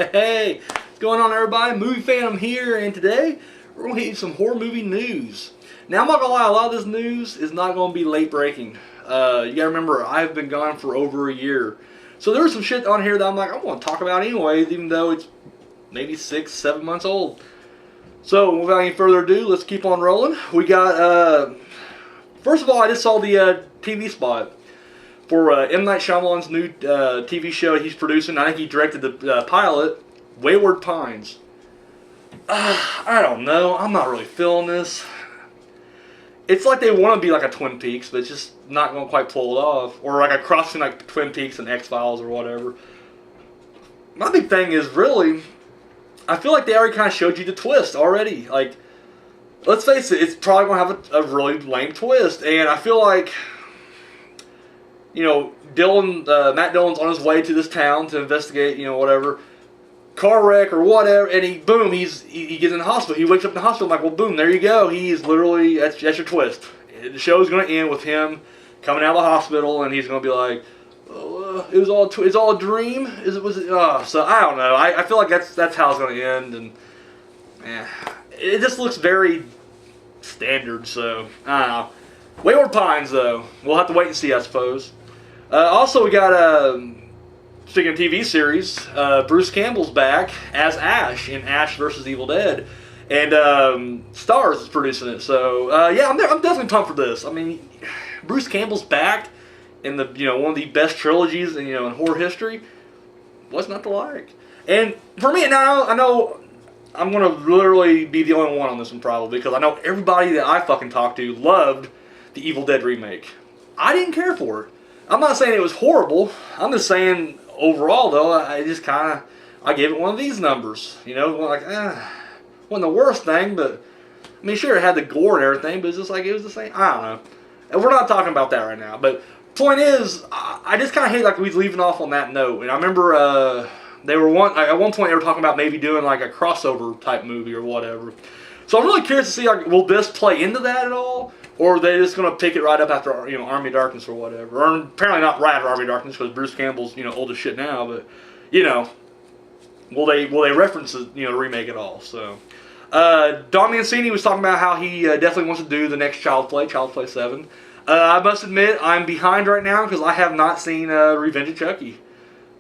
Hey, what's going on, everybody? Movie Phantom here, and today we're going to hit you some horror movie news. Now, I'm not going to lie, a lot of this news is not going to be late breaking. You got to remember, I've been gone for over a year. So there was some shit on here that I'm like, I want to talk about anyways, even though it's maybe 6-7 months old. So, without any further ado, let's keep on rolling. We got, first of all, I just saw the TV spot for M. Night Shyamalan's new TV show he's producing. I think he directed the pilot, Wayward Pines. I don't know. I'm not really feeling this. It's like they want to be like a Twin Peaks, but it's just not going to quite pull it off. Or like a crossing like Twin Peaks and X-Files or whatever. My big thing is really, I feel like they already kind of showed you the twist already. Like, let's face it, it's probably going to have a really lame twist. And I feel like, you know, Matt Dillon's on his way to this town to investigate, you know, whatever, car wreck or whatever, and he gets in the hospital. He wakes up in the hospital. I'm like, well, boom, there you go. He's literally, that's your twist. The show's going to end with him coming out of the hospital, and he's going to be like, oh, it's all a dream. So I don't know. I feel like that's how it's going to end, and it just looks very standard. So I don't know. Wayward Pines, though, we'll have to wait and see, I suppose. Also, we got, speaking of TV series, Bruce Campbell's back as Ash in Ash vs. Evil Dead. And Starz is producing it. So, yeah, I'm definitely pumped for this. I mean, Bruce Campbell's back in the, you know, one of the best trilogies in, you know, in horror history. What's not to like? And for me, now, I know I'm going to literally be the only one on this one probably, because I know everybody that I fucking talked to loved the Evil Dead remake. I didn't care for it. I'm not saying it was horrible. I'm just saying overall, though, I just kind of, I gave it one of these numbers. You know, like, wasn't the worst thing, but, I mean, sure, it had the gore and everything, but it's just like, it was the same. I don't know. And we're not talking about that right now. But point is, I just kind of hate like we was leaving off on that note. And I remember at one point they were talking about maybe doing like a crossover type movie or whatever. So I'm really curious to see, like, will this play into that at all? Or are they just going to pick it right up after, you know, Army of Darkness or whatever? Or apparently not right after Army of Darkness, because Bruce Campbell's, you know, old as shit now. But, you know, will they reference it, you know, remake it all? So, Don Mancini was talking about how he definitely wants to do the next Child's Play 7. I must admit, I'm behind right now because I have not seen Revenge of Chucky.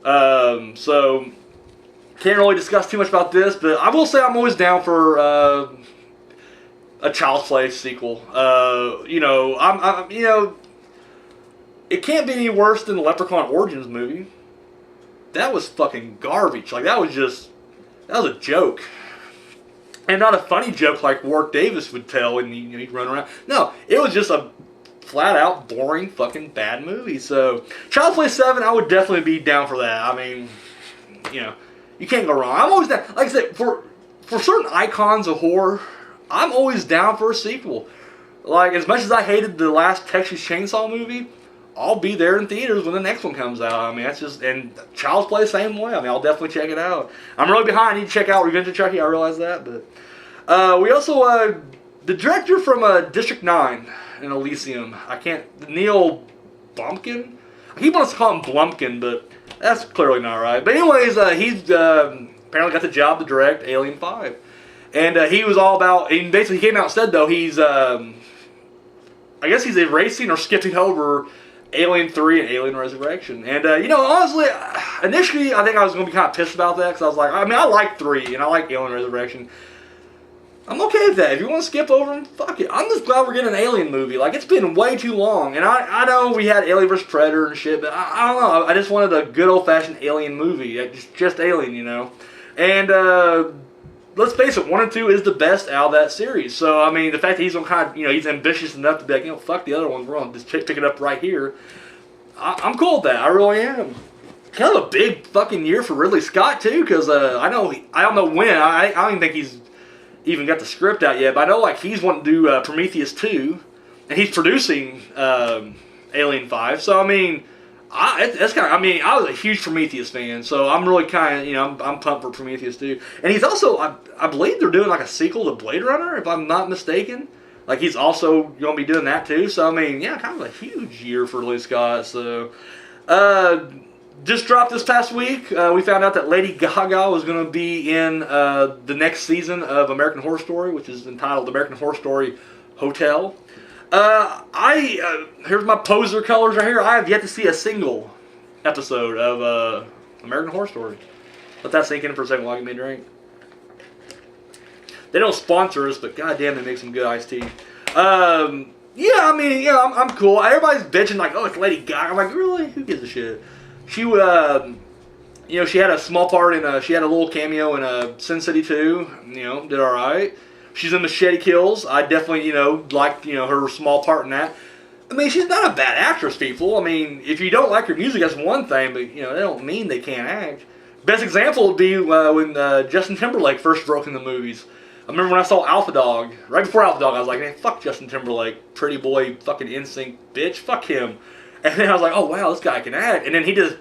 So, can't really discuss too much about this, but I will say I'm always down for a Child's Play sequel. You know, it can't be any worse than the Leprechaun Origins movie. That was fucking garbage. Like, that was a joke. And not a funny joke like Warwick Davis would tell when he'd run around. No, it was just a flat out boring fucking bad movie. So, Child's Play 7, I would definitely be down for that. I mean, you know, you can't go wrong. I'm always down. Like I said, for certain icons of horror, I'm always down for a sequel. Like, as much as I hated the last Texas Chainsaw movie, I'll be there in theaters when the next one comes out. I mean, that's just, and Child's Play same way. I mean, I'll definitely check it out. I'm really behind. I need to check out Revenge of Chucky. I realize that, but we also the director from District 9 in Elysium. Neil Blomkamp. I keep wanting to call him Blumkin, but that's clearly not right. But anyways, he's apparently got the job to direct Alien 5. And he was all about, and basically he came out and said, though, he's, I guess he's erasing or skipping over Alien 3 and Alien Resurrection. And, you know, honestly, initially I think I was going to be kind of pissed about that, because I was like, I mean, I like 3 and I like Alien Resurrection. I'm okay with that. If you want to skip over them, fuck it. I'm just glad we're getting an Alien movie. Like, it's been way too long. And I know we had Alien vs. Predator and shit, but I don't know. I just wanted a good old-fashioned Alien movie. Just Alien, you know. And, let's face it, 1 and 2 is the best out of that series. So, I mean, the fact that he's on kind of, you know, he's ambitious enough to be like, you know, fuck the other ones, we're going to just pick it up right here. I'm cool with that. I really am. Kind of a big fucking year for Ridley Scott, too, because I don't know when. I don't even think he's even got the script out yet, but I know, like, he's wanting to do Prometheus 2, and he's producing Alien 5. So, I mean, that's kind of, I mean, I was a huge Prometheus fan, so I'm really kind of, you know, I'm pumped for Prometheus too. And he's also, I believe they're doing like a sequel to Blade Runner, if I'm not mistaken. Like, he's also going to be doing that too. So, I mean, yeah, kind of a huge year for Ridley Scott. So, just dropped this past week. We found out that Lady Gaga was going to be in the next season of American Horror Story, which is entitled American Horror Story Hotel. Here's my poser colors right here. I have yet to see a single episode of American Horror Story. Let that sink in for a second while I get me a drink. They don't sponsor us, but goddamn, they make some good iced tea. Yeah, I mean, yeah, I'm cool. Everybody's bitching like, oh, it's Lady Gaga. I'm like, really? Who gives a shit? She would, she had a small part in, she had a little cameo in Sin City 2. Did all right. She's in Machete Kills. I definitely, liked, her small part in that. I mean, she's not a bad actress, people. I mean, if you don't like her music, that's one thing, but, they don't mean they can't act. Best example would be when Justin Timberlake first broke in the movies. I remember when I saw Alpha Dog. Right before Alpha Dog, I was like, man, fuck Justin Timberlake. Pretty boy, fucking NSYNC bitch. Fuck him. And then I was like, oh, wow, this guy can act. And then he just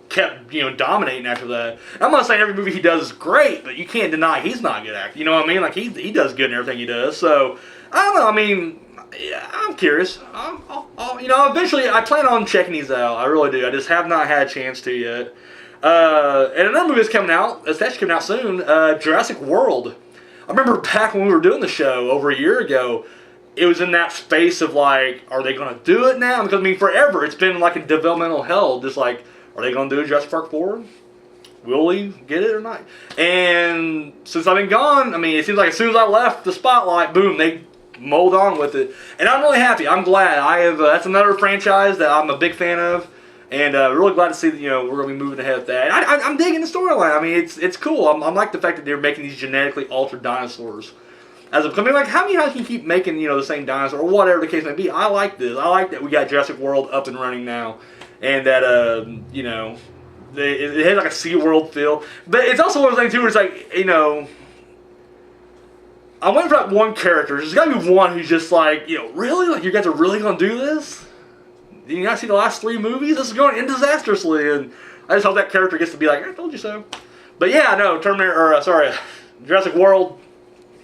kept, dominating after that. I'm not saying every movie he does is great, but you can't deny he's not a good actor. You know what I mean? Like, he does good in everything he does. So, I don't know. I mean, yeah, I'm curious. Eventually, I plan on checking these out. I really do. I just have not had a chance to yet. And another movie that's coming out, it's actually coming out soon, Jurassic World. I remember back when we were doing the show over a year ago, it was in that space of like, are they going to do it now? Because, I mean, forever, it's been like in developmental hell. Just like, are they going to do Jurassic Park 4? Will we get it or not? And since I've been gone, I mean, it seems like as soon as I left the spotlight, boom, they mold on with it. And I'm really happy. I'm glad. I have. That's another franchise that I'm a big fan of. And really glad to see that, we're going to be moving ahead with that. And I'm digging the storyline. I mean, it's cool. I'm like the fact that they're making these genetically altered dinosaurs. How many times can you keep making, the same dinosaur, or whatever the case may be? I like this. I like that we got Jurassic World up and running now. And that, it has like a SeaWorld feel. But it's also one of those things, too, where it's like, I'm waiting for that one character. There's got to be one who's just like, really? Like, you guys are really going to do this? Did you not see the last 3 movies? This is going in disastrously, and I just hope that character gets to be like, I told you so. But yeah, no, Jurassic World,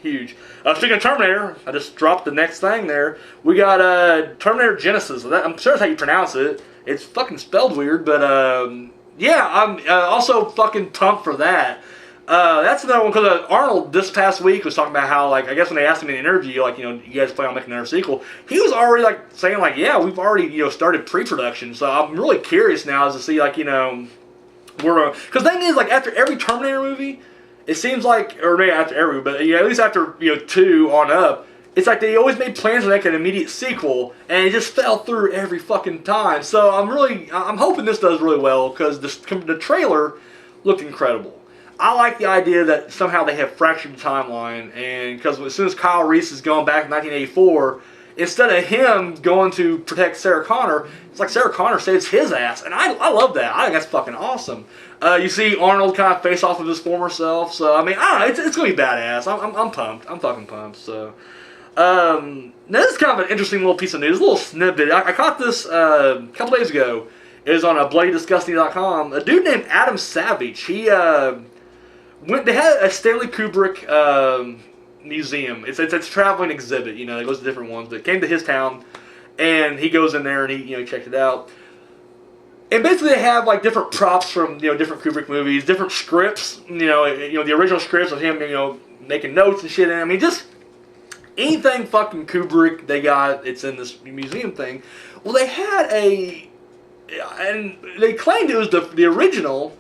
huge. Speaking of Terminator, I just dropped the next thing there. We got Terminator Genesis. I'm sure that's how you pronounce it. It's fucking spelled weird, but yeah, I'm also fucking pumped for that. That's another one, because Arnold this past week was talking about how, like, I guess when they asked him in the interview, like, you guys plan on making another sequel, he was already, like, saying, like, yeah, we've already, started pre-production, so I'm really curious now as to see, like, because the thing is, like, after every Terminator movie, it seems like, or maybe after every, but, at least after, 2 on up, it's like they always made plans to make an immediate sequel, and it just fell through every fucking time, so I'm hoping this does really well, because the trailer looked incredible. I like the idea that somehow they have fractured the timeline, and because as soon as Kyle Reese is going back in 1984, instead of him going to protect Sarah Connor, it's like Sarah Connor saves his ass, and I love that. I think that's fucking awesome. You see Arnold kind of face off with his former self, so I mean, I don't know, it's gonna be badass. I'm pumped. I'm fucking pumped. So, now this is kind of an interesting little piece of news, a little snippet. I caught this a couple days ago. It was on bloodydisgusting.com. A dude named Adam Savage. He they had a Stanley Kubrick museum. It's a traveling exhibit. It goes to different ones. But it came to his town, and he goes in there and he checked it out. And basically, they have like different props from different Kubrick movies, different scripts. The original scripts of him making notes and shit. And I mean, just anything fucking Kubrick they got. It's in this museum thing. Well, they had and they claimed it was the original.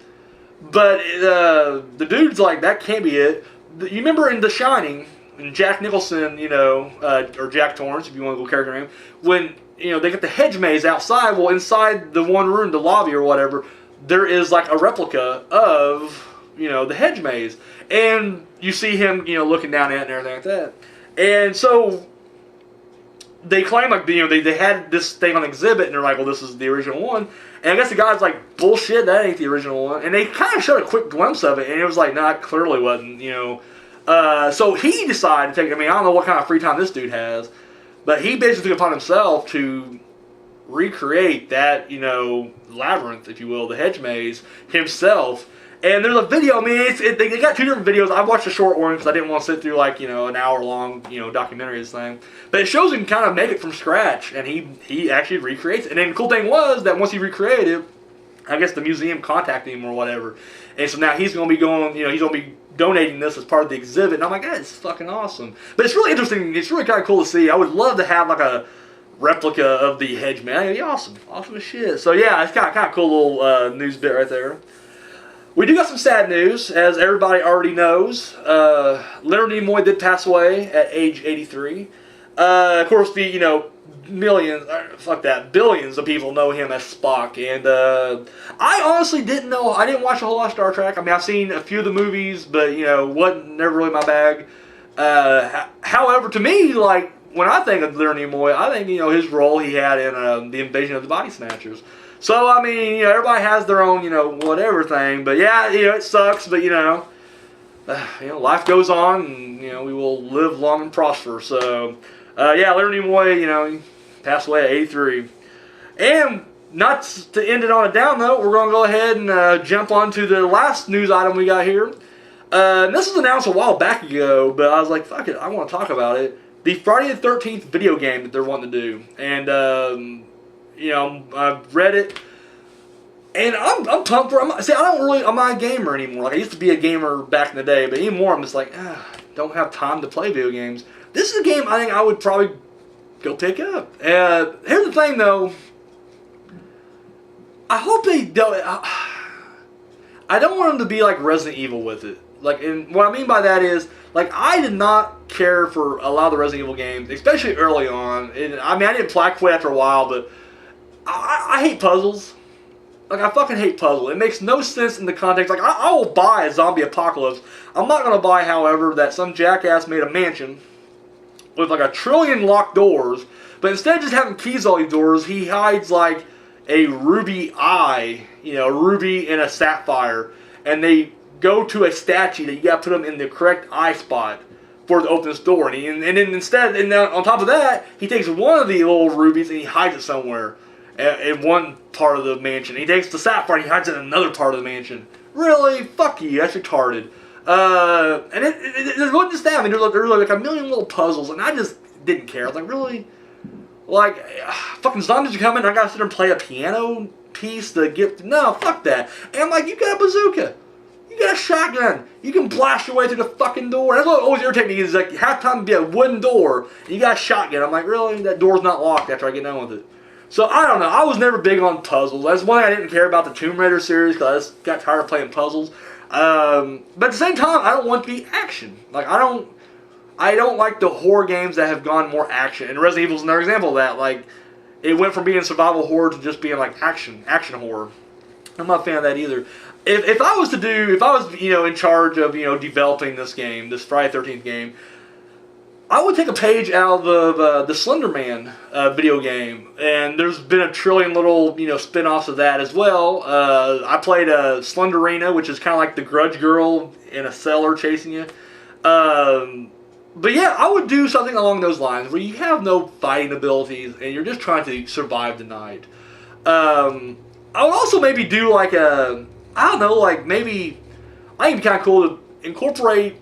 But the dude's like, that can't be it. You remember in The Shining, when Jack Nicholson, or Jack Torrance, if you want to go character name, when, they get the Hedge Maze outside, well, inside the one room, the lobby or whatever, there is like a replica of, the Hedge Maze. And you see him, looking down at it and everything like that. And so they claim like, they had this thing on exhibit, and they're like, well, this is the original one. And I guess the guy's like, bullshit, that ain't the original one. And they kind of showed a quick glimpse of it, and it was like, nah, it clearly wasn't, So he decided to take, I don't know what kind of free time this dude has, but he basically took it upon himself to recreate that, labyrinth, if you will, the Hedge Maze, himself. And there's a video, they got 2 different videos. I watched a short one because I didn't want to sit through like, an hour-long, documentary this thing. But it shows him kind of make it from scratch, and he actually recreates it. And then the cool thing was that once he recreated it, I guess the museum contacted him or whatever. And so now he's going to be going, he's going to be donating this as part of the exhibit. And I'm like, it's fucking awesome. But it's really interesting. It's really kind of cool to see. I would love to have like a replica of the Hedge Maze. It'd be awesome. Awesome as shit. So yeah, it's kind of cool little news bit right there. We do got some sad news, as everybody already knows. Leonard Nimoy did pass away at age 83. Of course, billions of people know him as Spock, and I honestly didn't know. I didn't watch a whole lot of Star Trek. I mean, I've seen a few of the movies, but wasn't never really my bag. However, to me, like when I think of Leonard Nimoy, I think his role he had in the Invasion of the Body Snatchers. So I mean, everybody has their own whatever thing, but yeah, it sucks, but life goes on, and we will live long and prosper. So. Yeah, Leonard Nimoy, he passed away at 83. And not to end it on a down note, we're going to go ahead and jump on to the last news item we got here. This was announced a while back ago, but I was like, fuck it, I want to talk about it. The Friday the 13th video game that they're wanting to do. And, I've read it. And I'm pumped for it. I'm not a gamer anymore. Like, I used to be a gamer back in the day, but anymore I'm just like, don't have time to play video games. This is a game I think I would probably go pick up. Here's the thing, though. I hope they don't. I don't want them to be like Resident Evil with it. Like, and what I mean by that is, like, I did not care for a lot of the Resident Evil games, especially early on. And I mean, I didn't quit after a while, but I hate puzzles. Like, I fucking hate puzzles. It makes no sense in the context. Like, I will buy a zombie apocalypse. I'm not going to buy, however, that some jackass made a mansion with like 1 trillion locked doors, but instead of just having keys to all these doors, he hides like a ruby eye, a ruby and a sapphire, and they go to a statue that you got to put them in the correct eye spot for to open this door. And then instead, and on top of that, he takes one of the little rubies and he hides it somewhere in one part of the mansion. He takes the sapphire and he hides it in another part of the mansion. Really? Fuck you. That's retarded. And it wasn't just that. I mean, there were like a million little puzzles, and I just didn't care. I was like, really? Like, fucking zombies are coming, and I gotta sit there and play a piano piece to get... No, fuck that. And I'm like, you got a bazooka. You got a shotgun. You can blast your way through the fucking door. That's what always irritates me, is like, you have time to be a wooden door, and you got a shotgun. I'm like, really? That door's not locked after I get done with it. So, I don't know. I was never big on puzzles. That's one thing I didn't care about the Tomb Raider series, because I just got tired of playing puzzles. But at the same time, I don't want to be action. Like, I don't like the horror games that have gone more action. And Resident Evil is another example of that. Like, it went from being survival horror to just being like action horror. I'm not a fan of that either. If I was in charge of developing this game, this Friday 13th game, I would take a page out of the Slender Man video game, and there's been 1 trillion little spin-offs of that as well. I played Slenderina, which is kind of like the Grudge Girl in a cellar chasing you. But yeah, I would do something along those lines where you have no fighting abilities and you're just trying to survive the night. I would also maybe do like maybe I think it'd be kind of cool to incorporate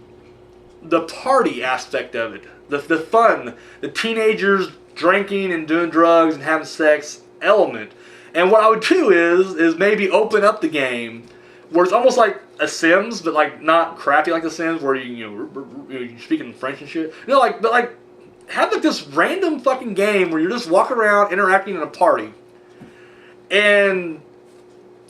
the party aspect of it. The fun, the teenagers drinking and doing drugs and having sex element. And what I would do is maybe open up the game where it's almost like a Sims, but like not crappy like the Sims where you're speaking French and shit. But have like this random fucking game where you're just walking around interacting in a party. And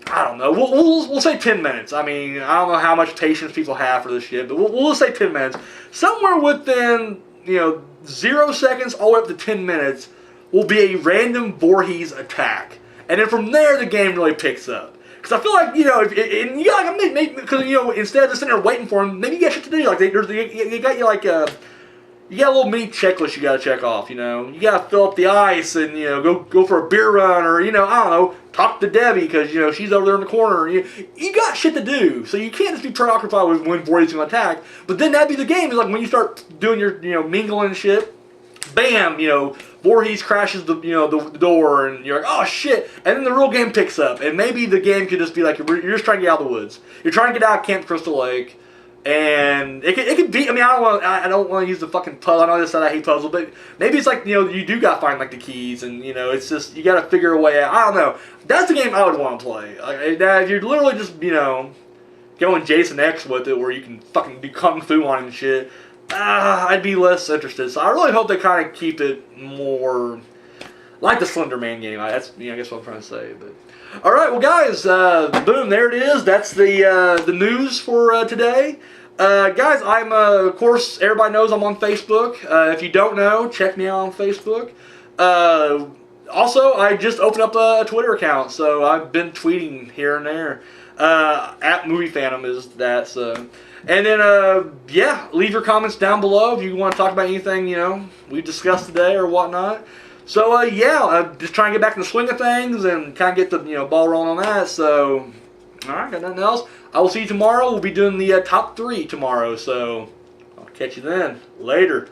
I don't know. We'll say 10 minutes. I mean, I don't know how much patience people have for this shit, but we'll say 10 minutes. Somewhere within 0 seconds all the way up to 10 minutes will be a random Voorhees attack, and then from there the game really picks up. Because I feel like and you got like because instead of just sitting there waiting for them, maybe you got shit to do. Like you got you got a little mini checklist you got to check off. You got to fill up the ice and go for a beer run, or I don't know, talk to Debbie because she's over there in the corner. You got shit to do, so you can't just be preoccupied with when Voorhees going to attack. But then that'd be the game. Is like when you start doing your mingling and shit, bam, Voorhees crashes the the door, and you're like, oh shit, and then the real game picks up, and maybe the game could just be like you're just trying to get out of the woods. You're trying to get out of Camp Crystal Lake. And it could be. I mean, I don't want to use the fucking puzzle. I know I just said I hate puzzles, but maybe it's like, you do gotta find like the keys, and it's just you gotta figure a way out. I don't know. That's the game I would want to play. Like, if you're literally just going Jason X with it, where you can fucking do kung fu on it and shit. I'd be less interested. So I really hope they kind of keep it more like the Slender Man game. That's I guess what I'm trying to say. But all right, well, guys, boom, there it is. That's the news for today. Guys, I'm of course, everybody knows I'm on Facebook. If you don't know, check me out on Facebook. Also, I just opened up a Twitter account, so I've been tweeting here and there. At Movie Phantom is that. So, and then yeah, leave your comments down below if you want to talk about anything we discussed today or whatnot. So yeah, just trying to get back in the swing of things and kind of get the ball rolling on that. So, all right, got nothing else. I will see you tomorrow. We'll be doing the top 3 tomorrow. So I'll catch you then. Later.